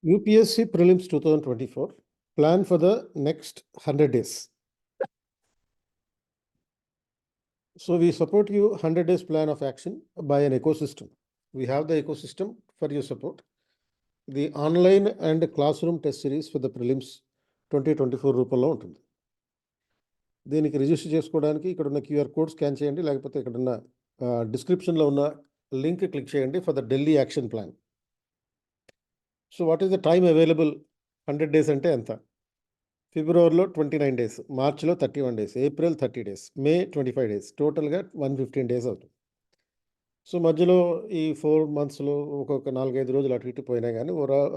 UPSC Prelims 2024 plan for the next 100 days. So we support you 100 days plan of action by an ecosystem. We have the ecosystem for your support. The online and classroom test series for the prelims 2024 రూపంలో ఉంటుంది. దీనికి register చేసుకోవడానికి ఇక్కడ ఉన్న QR code scan చేయండి, లేకపోతే ఇక్కడ ఉన్న డిస్క్రిప్షన్లో ఉన్న లింక్ క్లిక్ చేయండి for the Delhi action plan. So what is the time available? 100 days అంటే ఎంత? ఫిబ్రవరిలో 29 డేస్, మార్చిలో 31 డేస్, ఏప్రిల్ 30 డేస్, మే 25 డేస్, టోటల్గా 115 డేస్ అవుతుంది. సో మధ్యలో ఈ 4 మంత్స్లో ఒక్కొక్క 4-5 రోజులు అటు ఇటు పోయినా కానీ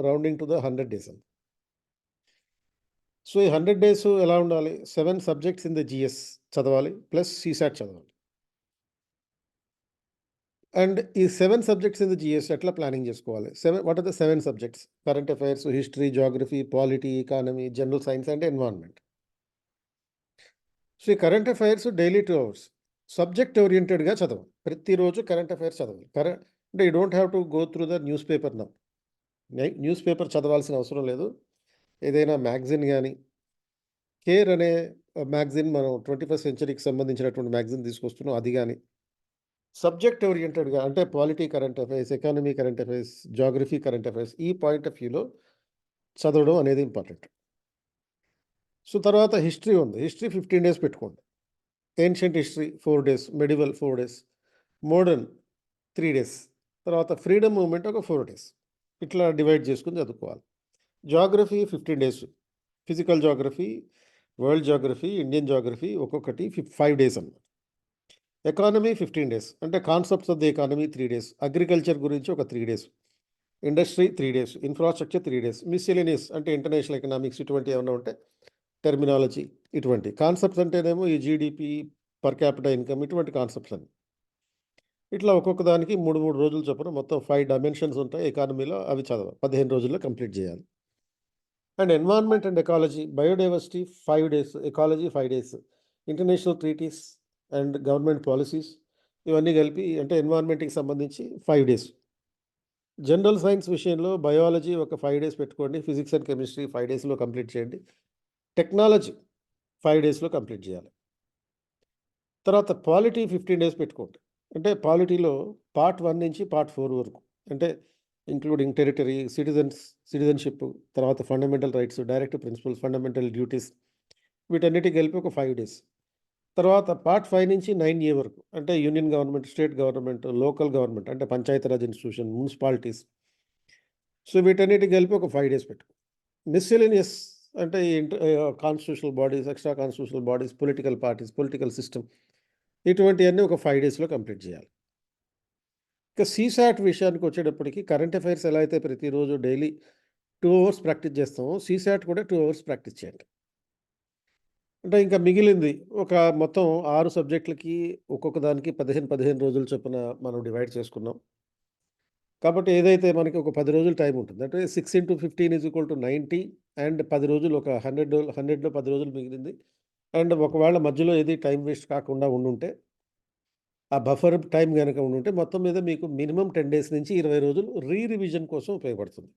రౌండింగ్ టు ద 100 డేస్ అండి. సో ఈ 100 డేస్ ఎలా ఉండాలి? 7 సబ్జెక్ట్స్ ఇన్ ద జిఎస్ చదవాలి, ప్లస్ సీసాట్ చదవాలి. అండ్ ఈ 7 సబ్జెక్ట్స్ ఇన్ ద జిఎస్ ఎట్లా ప్లానింగ్ చేసుకోవాలి? What are the 7 subjects? Current affairs, history, geography, polity, economy, general science and environment. So ఈ current affairs daily 2 hours subject ఓరియంటెడ్గా చదవాలి. ప్రతిరోజు current affairs చదవాలి. అంటే you don't have to go through the news paper now. News paper చదవాల్సిన అవసరం లేదు. ఏదైనా మ్యాగజిన్ కానీ, కేర్ అనే మ్యాగజిన్, మనం 21st సెంచరీకి సంబంధించినటువంటి మ్యాగజిన్ తీసుకొస్తున్నాం, అది కానీ సబ్జెక్ట్ ఓరియంటెడ్గా, అంటే polity current affairs, economy current affairs, geography current affairs, ఈ పాయింట్ ఆఫ్ వ్యూలో చదవడం అనేది ఇంపార్టెంట్. సో తర్వాత హిస్టరీ ఉంది. హిస్టరీ 15 డేస్ పెట్టుకోండి. Ancient history 4 days, medieval 4 days, modern 3 days, తర్వాత ఫ్రీడమ్ మూవ్మెంట్ ఒక 4 డేస్. ఇట్లా డివైడ్ చేసుకుని చదువుకోవాలి. Geography 15 days, physical geography, world geography, Indian geography ఒక్కొక్కటి 5 డేస్ అన్నమాట. ఎకానమీ 15 డేస్, అంటే concepts of the economy 3 days, agriculture గురించి ఒక 3 days, industry 3 days, infrastructure 3 days, miscellaneous అంటే ఇంటర్నేషనల్ ఎకనామిక్స్, ఇటువంటి ఏమైనా ఉంటే టెర్మినాలజీ, ఇటువంటి కాన్సెప్ట్స్ అంటేనేమో ఈ జీడిపి, పర్ క్యాపిటల్ ఇన్కమ్, ఇటువంటి కాన్సెప్ట్స్ అన్ని. ఇట్లా ఒక్కొక్క దానికి 3 రోజులు చొప్పున మొత్తం 5 డైమెన్షన్స్ ఉంటాయి ఎకానమీలో, అవి చదవాలి. 15 రోజుల్లో కంప్లీట్ చేయాలి. And environment and ecology, biodiversity 5 days, ecology 5 days, international treaties and government policies, ఇవన్నీ కలిపి అంటే ఎన్వైరన్మెంట్కి సంబంధించి 5 డేస్. జనరల్ సైన్స్ విషయంలో బయాలజీ ఒక 5 డేస్ పెట్టుకోండి, ఫిజిక్స్ అండ్ కెమిస్ట్రీ 5 డేస్లో కంప్లీట్ చేయండి, టెక్నాలజీ 5 డేస్లో కంప్లీట్ చేయాలి. తర్వాత పాలిటీ 15 డేస్ పెట్టుకోండి. అంటే పాలిటీలో పార్ట్ 1 నుంచి పార్ట్ 4 వరకు, అంటే ఇంక్లూడింగ్ టెరిటరీ, సిటిజన్షిప్, తర్వాత fundamental rights, direct principles, fundamental duties, వీటన్నిటికి కలిపి ఒక 5 డేస్. తర్వాత పార్ట్ 5 నుంచి 9A వరకు, అంటే union government, state government, local government, అంటే పంచాయతీరాజ్ ఇన్స్టిట్యూషన్, మున్సిపాలిటీస్. సో వీటన్నిటికి కలిపి ఒక 5 డేస్ పెట్టు. మిస్సెలేనియస్ అంటే constitutional bodies, extra constitutional bodies, political parties, political system, ఇటువంటివన్నీ ఒక 5 డేస్లో కంప్లీట్ చేయాలి. ఇక సీసాట్ విషయానికి వచ్చేటప్పటికి కరెంట్ అఫైర్స్ ఎలా అయితే ప్రతిరోజు డైలీ 2 అవర్స్ ప్రాక్టీస్ చేస్తామో, సీసాట్ కూడా 2 అవర్స్ ప్రాక్టీస్ చేయండి. అంటే ఇంకా మిగిలింది ఒక మొత్తం 6 సబ్జెక్టులకి ఒక్కొక్క దానికి 15 రోజుల చొప్పున మనం డివైడ్ చేసుకున్నాం. కాబట్టి ఏదైతే మనకి ఒక 10 రోజులు టైం ఉంటుంది, అంటే 6 × 15 = 90, అండ్ 10 రోజులు ఒక 100లో 10 రోజులు మిగిలింది. అండ్ ఒకవేళ మధ్యలో ఏది టైం వేస్ట్ కాకుండా ఉండుంటే, ఆ బఫర్ టైం గనక ఉండుంటే, మొత్తం మీద మీకు మినిమమ్ 10 డేస్ నుంచి 20 రోజులు రివిజన్ కోసం ఉపయోగపడుతుంది.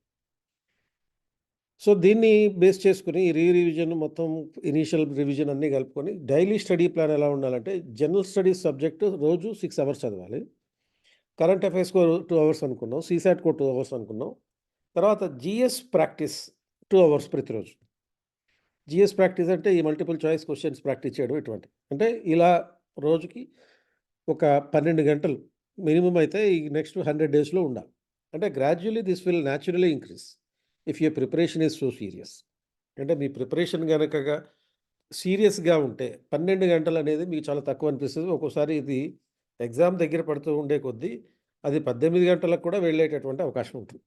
సో దీన్ని బేస్ చేసుకుని రివిజన్ మొత్తం, ఇనీషియల్ రివిజన్ అన్నీ కలుపుకొని డైలీ స్టడీ ప్లాన్ ఎలా ఉండాలంటే, జనరల్ స్టడీస్ సబ్జెక్టు రోజు 6 అవర్స్ చదవాలి. కరెంట్ అఫైర్స్‌కో 2 అవర్స్ అనుకున్నాం, సీసాట్‌కో 2 అవర్స్ అనుకున్నాం. తర్వాత జీఎస్ ప్రాక్టీస్ 2 అవర్స్ ప్రతిరోజు. జీఎస్ ప్రాక్టీస్ అంటే ఈ మల్టిపుల్ చాయిస్ క్వెషన్స్ ప్రాక్టీస్ చేయడం, ఇటువంటి. అంటే ఇలా రోజుకి ఒక 12 గంటలు మినిమమ్ అయితే ఈ నెక్స్ట్ 100 డేస్‌లో ఉండాలి. అంటే gradually this will naturally increase if your preparation is so serious. అంటే మీ ప్రిపరేషన్ గనకగా సీరియస్‌గా ఉంటే 12 గంటలు అనేది మీకు చాలా తక్కువ అనిపిస్తది. ఒక్కోసారి ఇది ఎగ్జామ్ దగ్గర పడుతూ ఉండే కొద్దీ అది 18 గంటలకు కూడా వెళ్ళేటటువంటి అవకాశం ఉంటుంది.